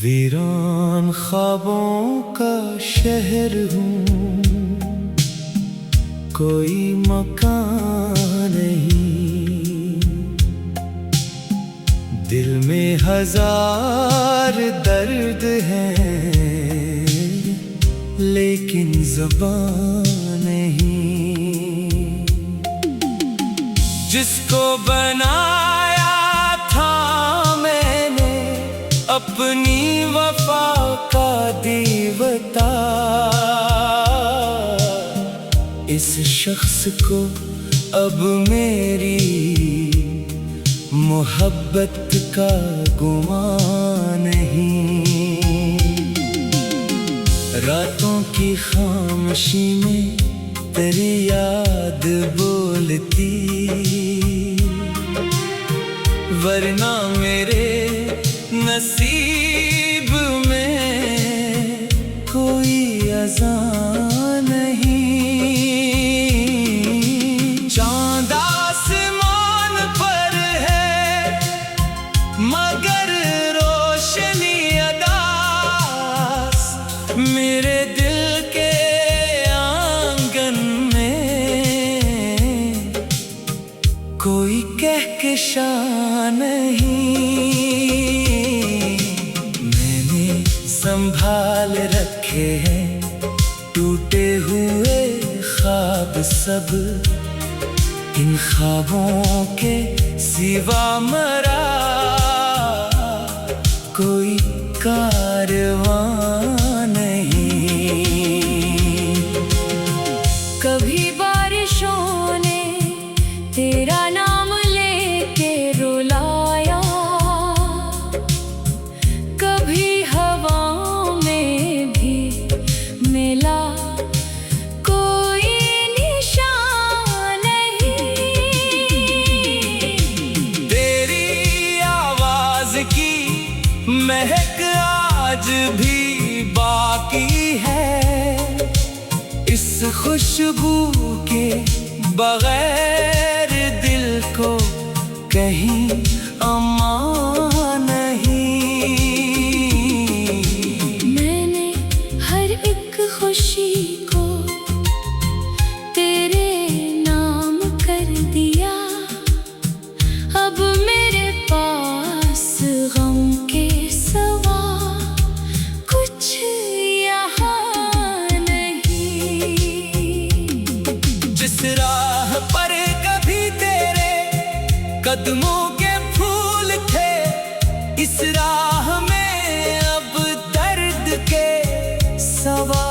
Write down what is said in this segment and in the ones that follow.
वीरान ख्वाबों का शहर हूँ, कोई मकान नहीं। दिल में हजार दर्द हैं, लेकिन ज़ुबान नहीं। जिसको बनाया था मैंने अपनी वफा का दीवता, इस शख्स को अब मेरी मोहब्बत का गुमान नहीं। रातों की खामोशी में तेरी याद बोलती, वरना मेरे नसीब में कोई अज़ां नहीं। चाँद आसमान पर है मगर रोशनी अदास, मेरे दिल के आंगन में कोई कहकशां नहीं। मैंने संभाल रखे हैं टूटे हुए ख्वाब सब, इन ख्वाबों के सिवा मरा कोई कारवां नहीं। कभी बारिशों ने तेरा नाम लेके रुलाया, कभी हवाओं में भी मिला कोई निशान नहीं। तेरी आवाज की महक आज भी बाकी है, इस खुशबू के बगैर दिल को कहीं अमान नहीं। मैंने हर एक खुशी को तेरे नाम कर दिया, अब मेरे पास गम के सिवा कुछ यहाँ नहीं। जिस राह पर कभी तेरे कदमों के फूल थे, इस राह में अब दर्द के सिवा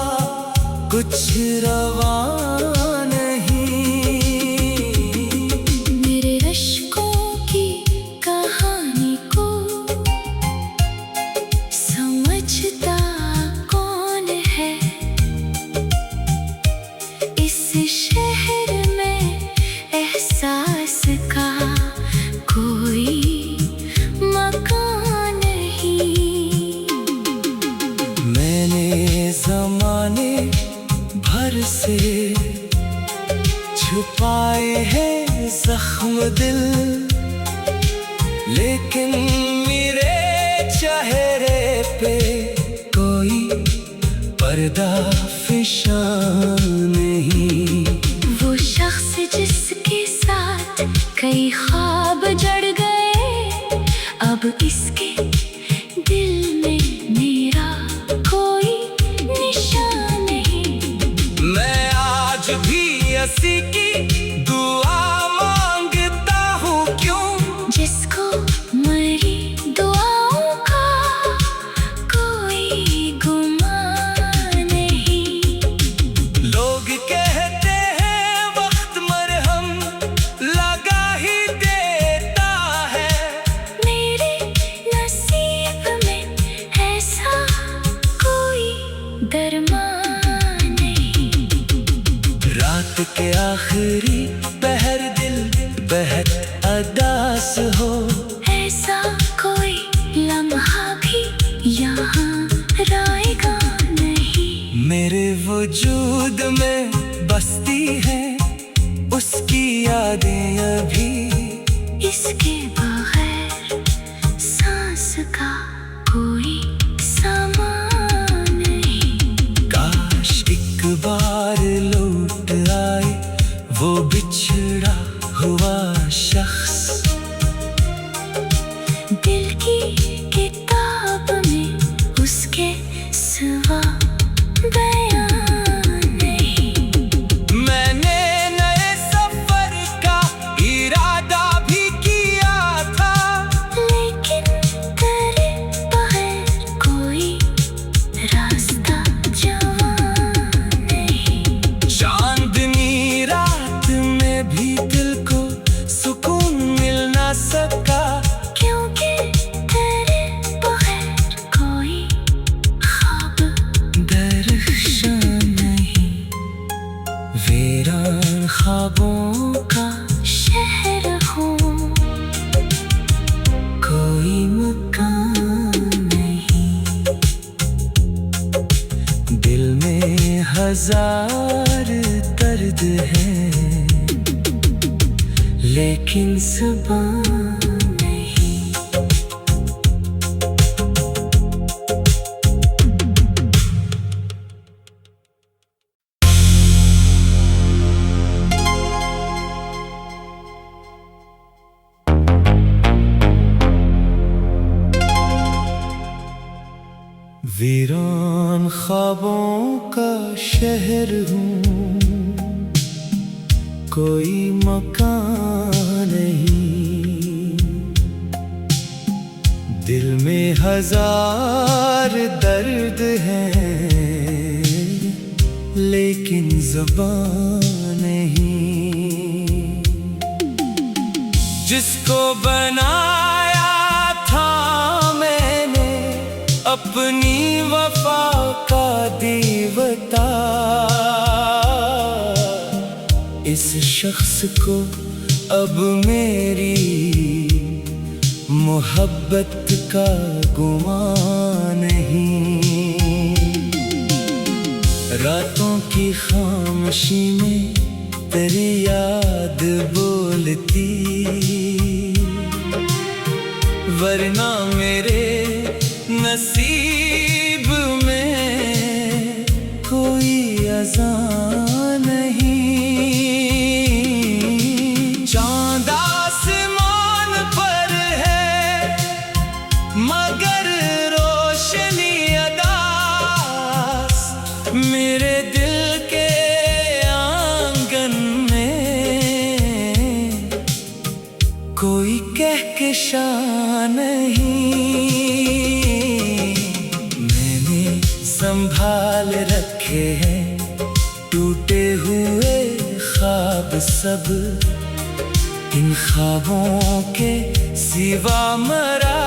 कुछ रवा नहीं। मेरे अश्कों की कहानी को समझता कौन है, इस शहर में एहसास का कोई मकान नहीं। मैंने ज़माने भर से छुपाए हैं जख्म दिल, लेकिन मेरे चेहरे पे कोई पर्दा फिशा नहीं। वो शख्स जिसके साथ कई ख्वाब जड़ गए, अब इसके दिल में मेरा कोई निशान नहीं। मैं आज भी हंसी की दुआ मांगता हूँ, क्यों जिसको मरी दुआओं का कोई गुमान नहीं। लोग कहते हैं वक्त मरहम लगा ही देता है, मेरे नसीब में ऐसा कोई दरमान नहीं। रात के आखिरी पहर दिल बेहद अदास हो, ऐसा कोई लम्हा भी यहाँ रहेगा नहीं। मेरे वजूद में बसती है उसकी यादें अभी, इसके बगैर सांस का कोई बार लौट आए वो बिछड़ा हुआ शख्स। दिल की किताब में उसके सिवा बयान नहीं। मैंने नए सफर का इरादा भी किया था, लेकिन तेरे बगैर कोई रास्ता जवा नहीं। चांदनी रात में भी दिल को सुकून मिल ना सका, क्योंकि तेरे बगैर कोई ख्वाब दरख्शां नहीं। वीरान ख्वाबों का शहर हूँ, कोई मकान नहीं। दिल में हजार दर्द है, लेकिन ज़ुबान नहीं। वीरान ख्वाबों का शहर हूँ, कोई मकान नहीं। दिल में हजार दर्द हैं, लेकिन ज़ुबान नहीं। जिसको बनाया था मैंने अपनी वफा का देवता, इस शख्स को अब मेरी मोहब्बत का गुमान नहीं। रातों की खामोशी में तेरी याद बोलती, वरना मेरे नसीब में कोई अज़ान नहीं। चाँद आसमान पर है मगर रोशनी अदास, मेरे दिल के आंगन में कोई कहकशां नहीं। मैंने संभाल रखे हैं टूटे हुए ख्वाब सब, इन ख्वाबों के सिवा मरा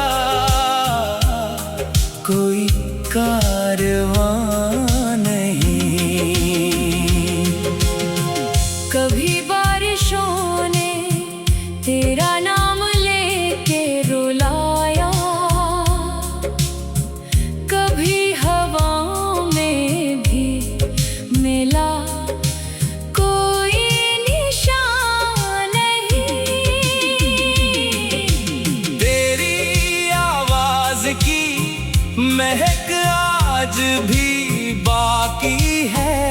कोई कारवां नहीं। कभी बारिशों ने तेरा नाम लेके रुलाया, कभी हवाओं में भी मिला कोई निशान नहीं। तेरी आवाज की महक आज भी बाकी है,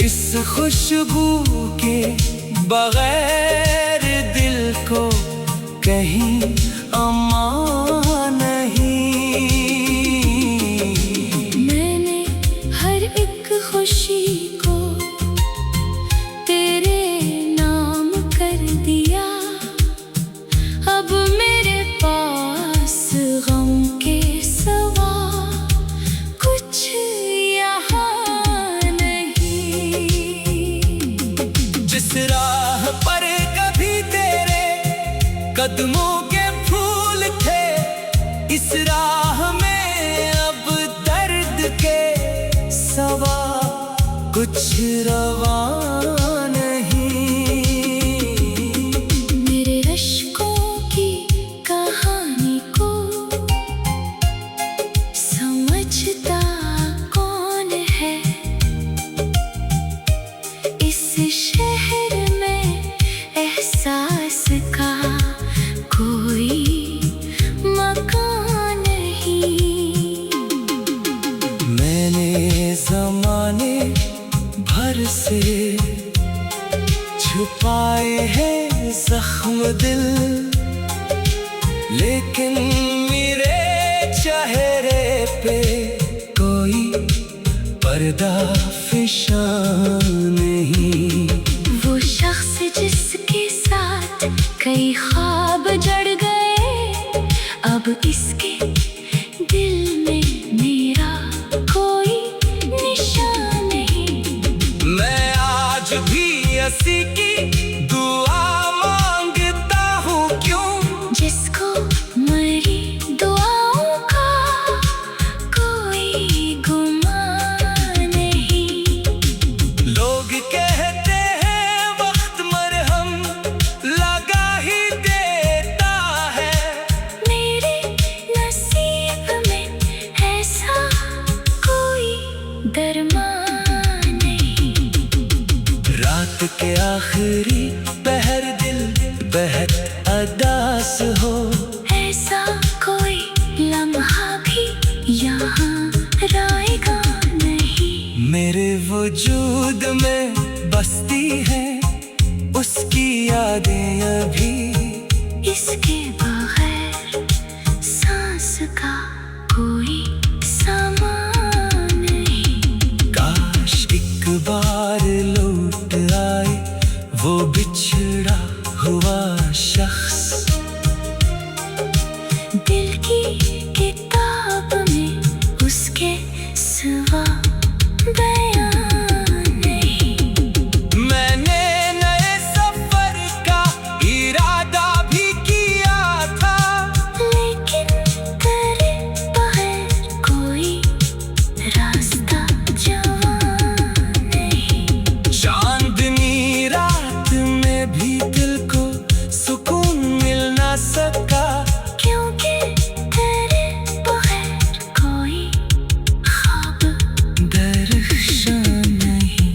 इस खुशबू के बगैर दिल को कहीं अमान नहीं। मैंने हर एक खुशी को तेरे नाम कर दिया, अब मेरे पास गम के सिवा कुछ यहाँ नहीं। जिस राह पर कभी तेरे कदमों के फूल थे, इस राह में अब दर्द के सवा कुछ रवा नहीं। मेरे अश्कों की कहानी को समझता कौन है, इस शहर में एहसास का कोई मकान नहीं। मैंने ज़माने सर से छुपाए हैं जख्म दिल, लेकिन मेरे चेहरे पे कोई पर्दा फिशा नहीं। वो शख्स जिसके साथ कई ख्वाब जड़ गए, अब इसके दिल में मेरा कोई निशान नहीं। मैं आज भी हंसी की दुआ मांगता हूँ, क्यों? जिसको मरी दुआओं का कोई गुमान नहीं। लोग कहते हैं वक्त मरहम लगा ही देता है, मेरे नसीब में ऐसा कोई दरमान नहीं। रात के आखिरी पहर दिल बेहद अदास हो, ऐसा कोई लम्हा भी यहाँ रहेगा नहीं। मेरे वजूद में बसती है उसकी यादें अभी, इसके बगैर सांस का कोई सामान नहीं। काश एक बार लौट आए वो बिछड़ा हुआ शख्स, दिल की किताब में उसके सिवा बयान नहीं। मैंने नए सफर का इरादा भी किया था, लेकिन तेरे बगैर कोई रास्ता जवां नहीं। चांदनी रात में भी दिल को सुकून मिल ना सका, क्योंकि तेरे बगैर कोई ख्वाब दरख्शां नहीं।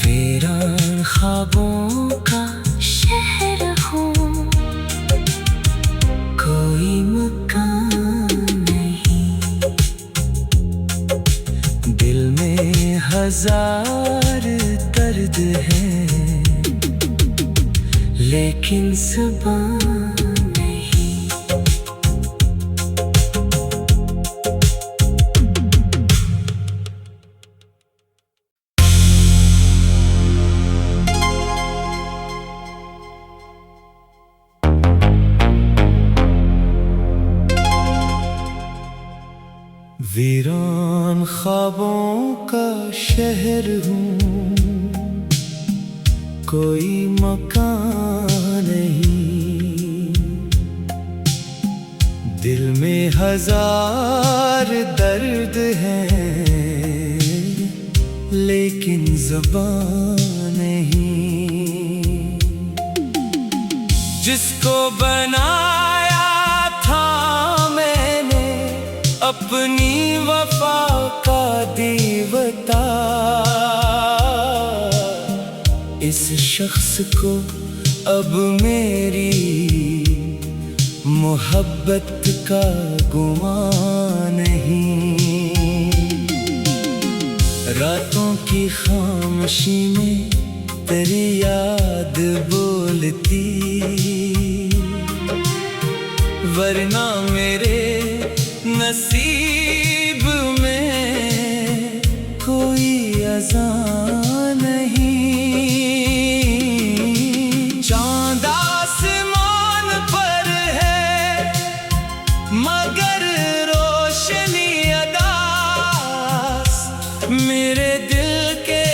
वीरान ख्वाबों का शहर हूँ, कोई मकान नहीं। दिल में हजार दर्द है, लेकिन ज़ुबान नहीं। वीरान ख्वाबों का शहर हूँ, कोई मकान नहीं। दिल में हजार दर्द हैं, लेकिन ज़ुबान नहीं। जिसको बनाया था मैंने अपनी वफा का देवता, इस शख्स को अब मेरी मोहब्बत का गुमान नहीं। रातों की खामोशी में तेरी याद बोलती, वरना मेरे नसीब में कोई अज़ान नहीं। चांद आसमान पर है मगर रोशनी अदास, मेरे दिल के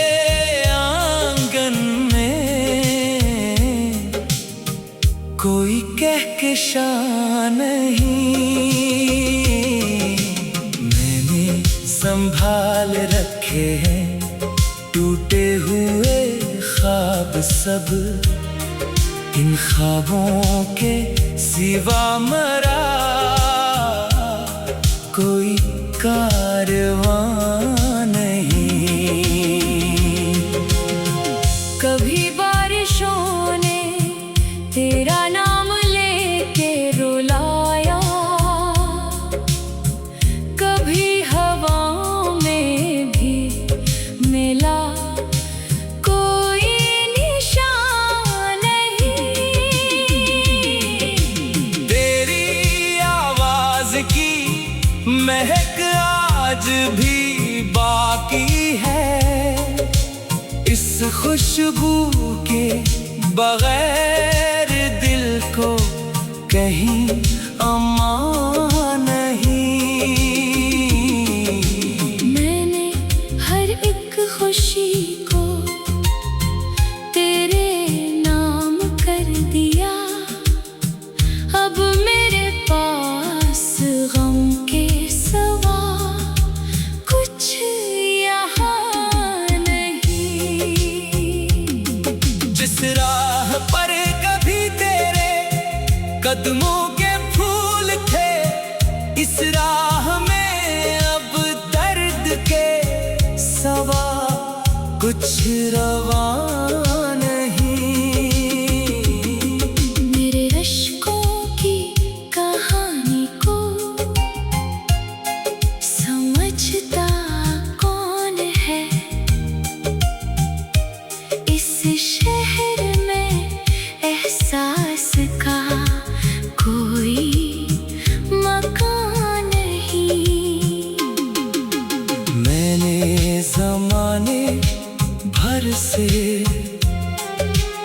आंगन में कोई कहकशां नहीं। मैंने संभाल रखे हैं टूटे हुए ख्वाब सब, इन ख्वाबों के सिवा मरा कोई कारवां नहीं। कभी बारिशों ने तेरा नाम लेके रुलाया, कभी हवाओं में भी मिला खुशबू के बगैर दिल को कहीं अमान नहीं। मैंने हर एक खुशी को तेरे नाम कर दिया। अब मेरे पास गम के सिवा कुछ यहाँ नहीं। जिस राह पर कभी तेरे कदमों के फूल थे, इस राह में अब दर्द के सवा कुछ रवा नहीं। मेरे अश्कों की कहानी को समझता कौन है? इस शहर में एहसास का कोई मकान नहीं। मैंने ज़माने भर से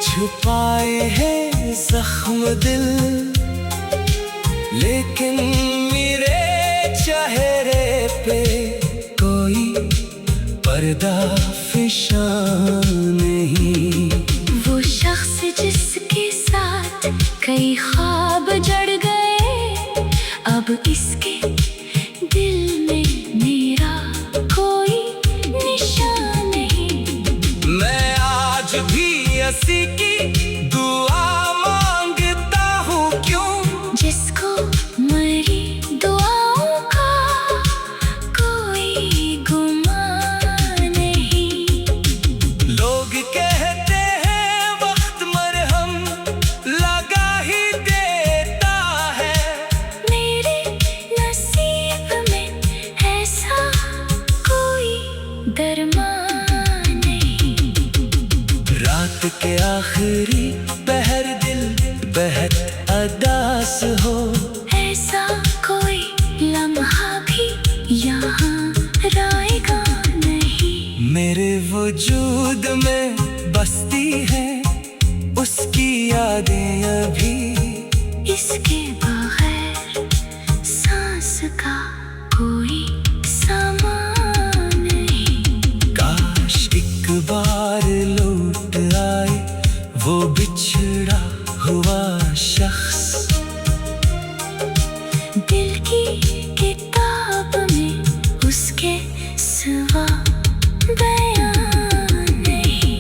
छुपाए हैं जख्म दिल, लेकिन मेरे चेहरे पे कोई पर्दा फिशा नहीं। वो शख्स जिसके साथ कई ख्वाब जड़ गए, अब इसके दिल में मेरा कोई निशान नहीं। मैं आज भी हंसी की दुआ मांगता हूँ, क्यों? जिसको मरी दुआओं का कोई गुमान नहीं। लोग कहते हैं वक्त मरहम लगा ही देता है, मेरे नसीब में ऐसा कोई दरमान नहीं। रात के आखिरी पहर दिल बेहद अदास हो, ऐसा कोई लम्हा भी यहाँ रहेगा नहीं। मेरे वजूद में बसती है उसकी यादें अभी, इसके बगैर सांस का कोई सामान नहीं। काश एक बार लौट आए वो बिछड़ा हुआ शख्स। दिल की किताब में उसके सिवा बयान नहीं।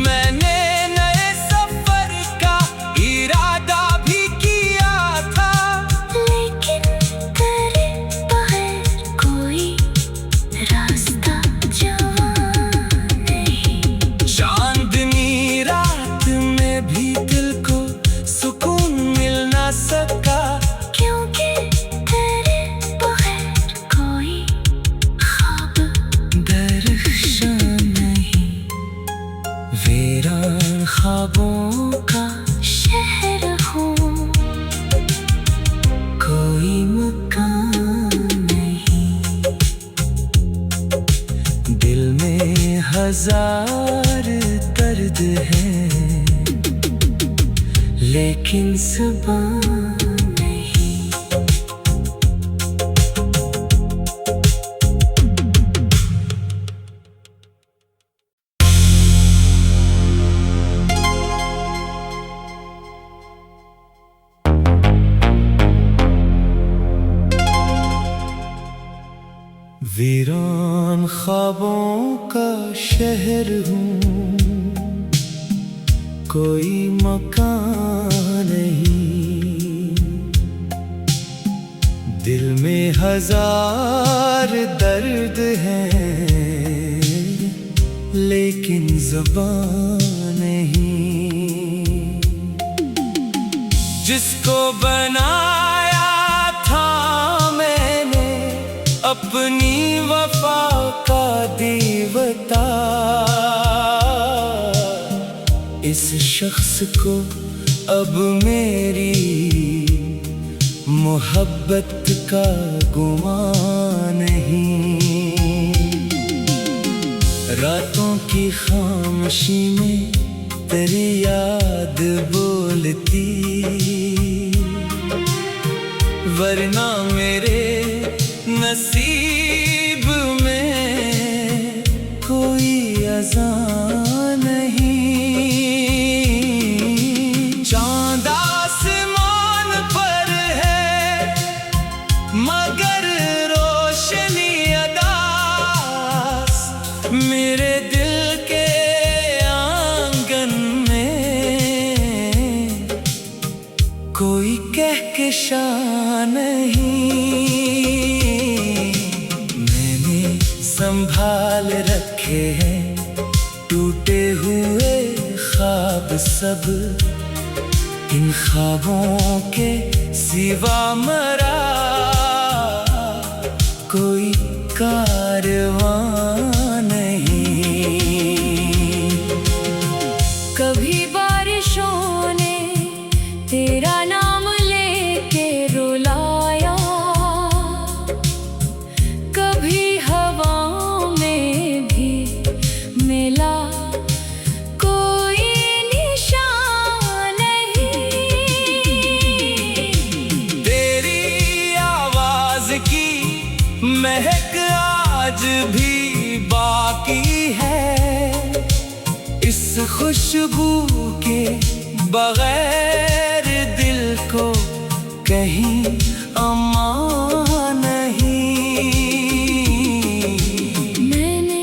मैंने नए सफर का इरादा भी किया था, लेकिन तेरे बगैर कोई रास्ता जवां नहीं। चांदनी रात में भी दिल को सुकून मिल ना सका, क्योंकि तेरे बगैर कोई ख्वाब दरख्शां नहीं। वीरान ख्वाबों का शहर हूँ, कोई मकान नहीं। दिल में हजार दर्द है, लेकिन ज़ुबान नहीं। वीरान ख्वाबों का शहर हूँ, कोई मकान नहीं। दिल में हजार दर्द हैं, लेकिन ज़ुबान नहीं। जिसको बनाया था मैंने अपनी वफा का दीवता, इस शख्स को अब मेरी मोहब्बत का गुमान नहीं। रातों की खामोशी में तेरी याद बोलती, वरना मेरे नसीब में कोई अज़ां नहीं। चाँद आसमान पर है मगर रोशनी अदास, मेरे दिल के आंगन में कोई कहकशां नहीं। मैंने संभाल रखे हैं टूटे हुए ख्वाब सब, इन ख्वाबों के सिवा मरा कोई कारवां नहीं। कभी बारिशों ने तेरा नाम लेके रुलाया, कभी हवाओं में भी मिला कोई निशान नहीं। तेरी आवाज की महक आज भी बाकी है, इस खुशबू के बगैर दिल को कहीं अमान नहीं। मैंने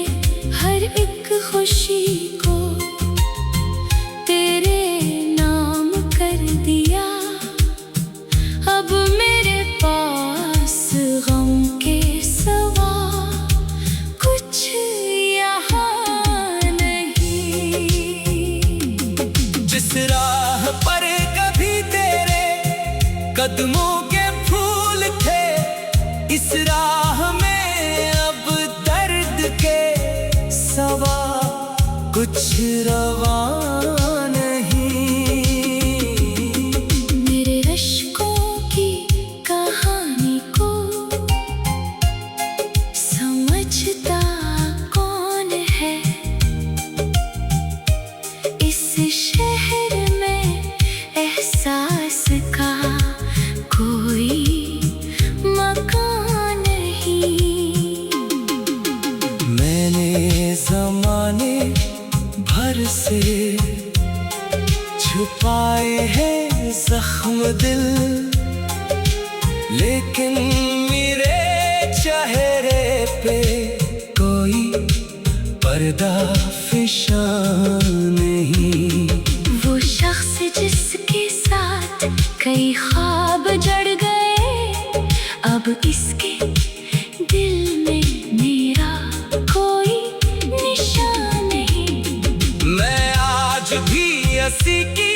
हर एक खुशी को तेरे नाम कर दिया, अब मेरे पास गम के सिवा कुछ यहाँ नहीं। जिस राह पर कभी तेरे कदमों के फूल थे, इस राह में अब दर्द के सवा कुछ रवां नहीं। मेरे अश्कों की कहानी को समझता कौन है, इस शहर में एहसास का कोई मकान नहीं। मैंने ज़माने भर से छुपाए हैं जख्म दिल, लेकिन मेरे चेहरे पे कोई पर्दा फिशा नहीं। वो शख्स जिसके साथ कई ख्वाब जड़ गए, अब इसके दिल में मेरा कोई निशान नहीं। मैं आज भी हंसी की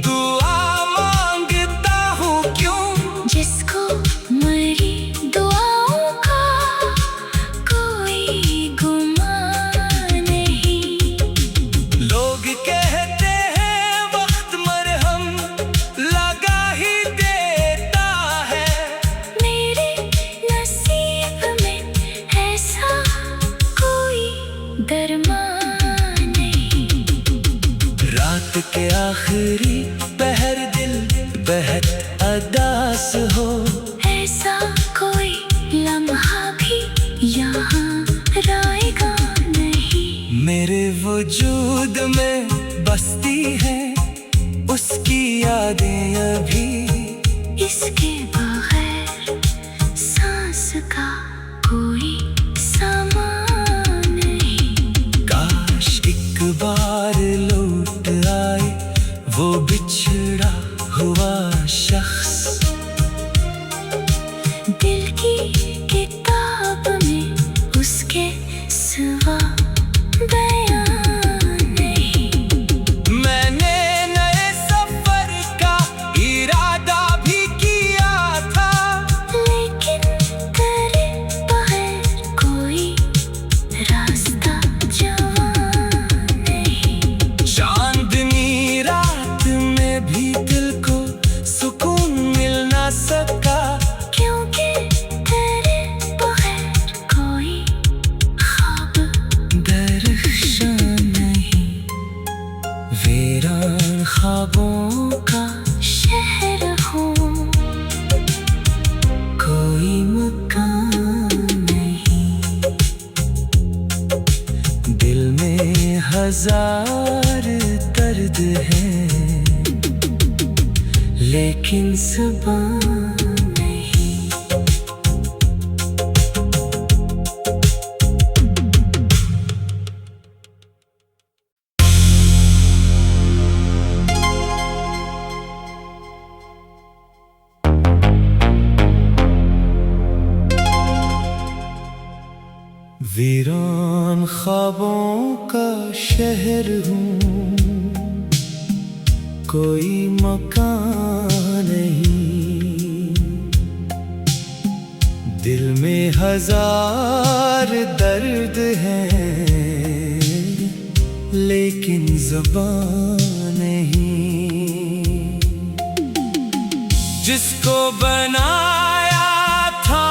दुआ मांगता हूँ, क्यों जिसको मरी दुआओं का कोई गुमान नहीं। लोग कहते हैं वक्त मरहम लगा ही देता है, मेरे नसीब में ऐसा कोई दरमान नहीं। रात के आखिरी पहर दिल बेहद अदास हो, ऐसा कोई लम्हा भी यहाँ रहेगा नहीं। मेरे वजूद में बसती है उसकी यादें अभी, इसके बगैर सांस का कोई सामान नहीं। काश एक बार लौट आए वो बिछड़ा हुआ शख्स, दिल की किताब में उसके सिवा बयान नहीं। मैंने नए सफर का इरादा भी किया था, लेकिन तेरे बगैर कोई रास्ता जवां नहीं। चांदनी रात में भी दिल को सुकून मिल ना सका, क्योंकि तेरे बगैर कोई ख्वाब दरख्शां ख्वाबों का शहर हूँ, कोई मकान नहीं। दिल में हजार दर्द है, लेकिन ज़ुबान नहीं। वीरान ख्वाबों का शहर हूँ, कोई मकान नहीं। दिल में हजार दर्द हैं, लेकिन ज़ुबान नहीं। जिसको बनाया था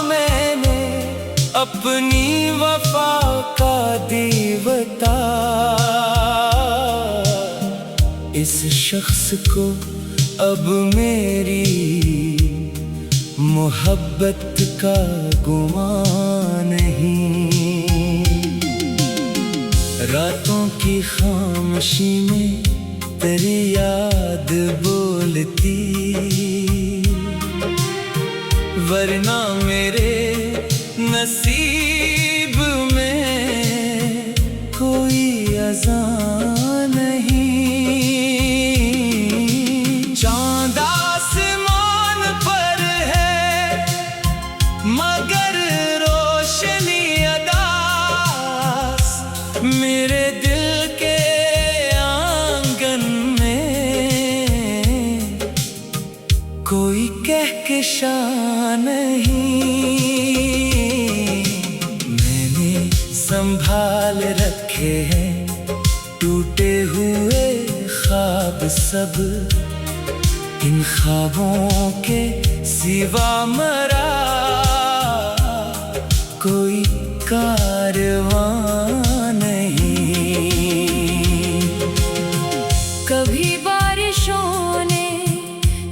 मैंने अपनी वफा का दीवता, इस शख्स को अब मेरी मोहब्बत का गुमान नहीं। रातों की खामोशी में तेरी याद बोलती, वरना मेरे नसीब में कोई अज़ां नहीं। चाँद आसमान पर है, मगर रोशनी अदास मेरे दिल के आंगन में कोई कहकशां नहीं। मैंने संभाल रखे हैं टूटे हुए ख्वाब सब, इन ख्वाबों के सिवा मरा कोई कारवां नहीं। कभी बारिशों ने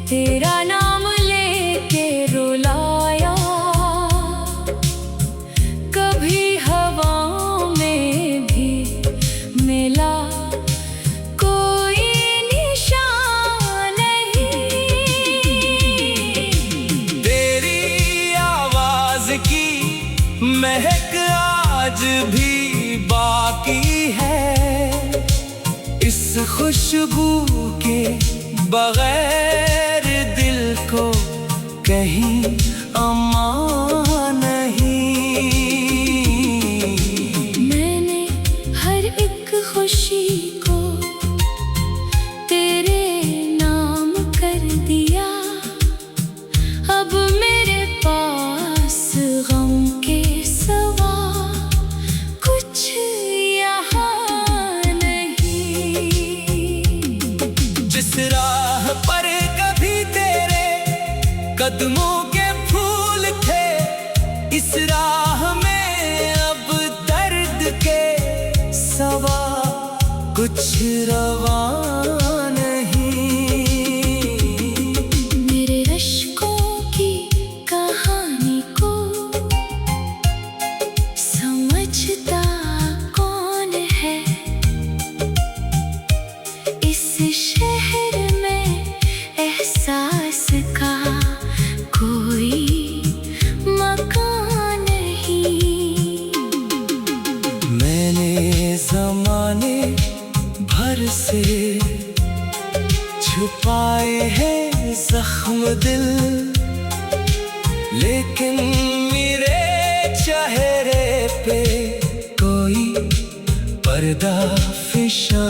तेरा नाम लेके रुलाया, कभी हवाओं में भी मिला कोई निशान नहीं। तेरी आवाज की महक आज भी बाकी है, इस खुशबू के बगैर दिल को कहीं अमान नहीं। मैंने हर एक खुशी को तेरे नाम कर दिया, अब मेरे पास गम के सिवा कुछ यहाँ नहीं। जिस राह पर कभी तेरे कदमों के फूल थे, इस राह में अब दर्द के सिवा कुछ रवा नहीं। मेरे अश्कों की कहानी को समझता कौन है, इस शहर में एहसास का कोई मकान नहीं। मैंने ज़माने भर से छुपाए हैं जख्म दिल, लेकिन मेरे चेहरे पे कोई पर्दा फिशा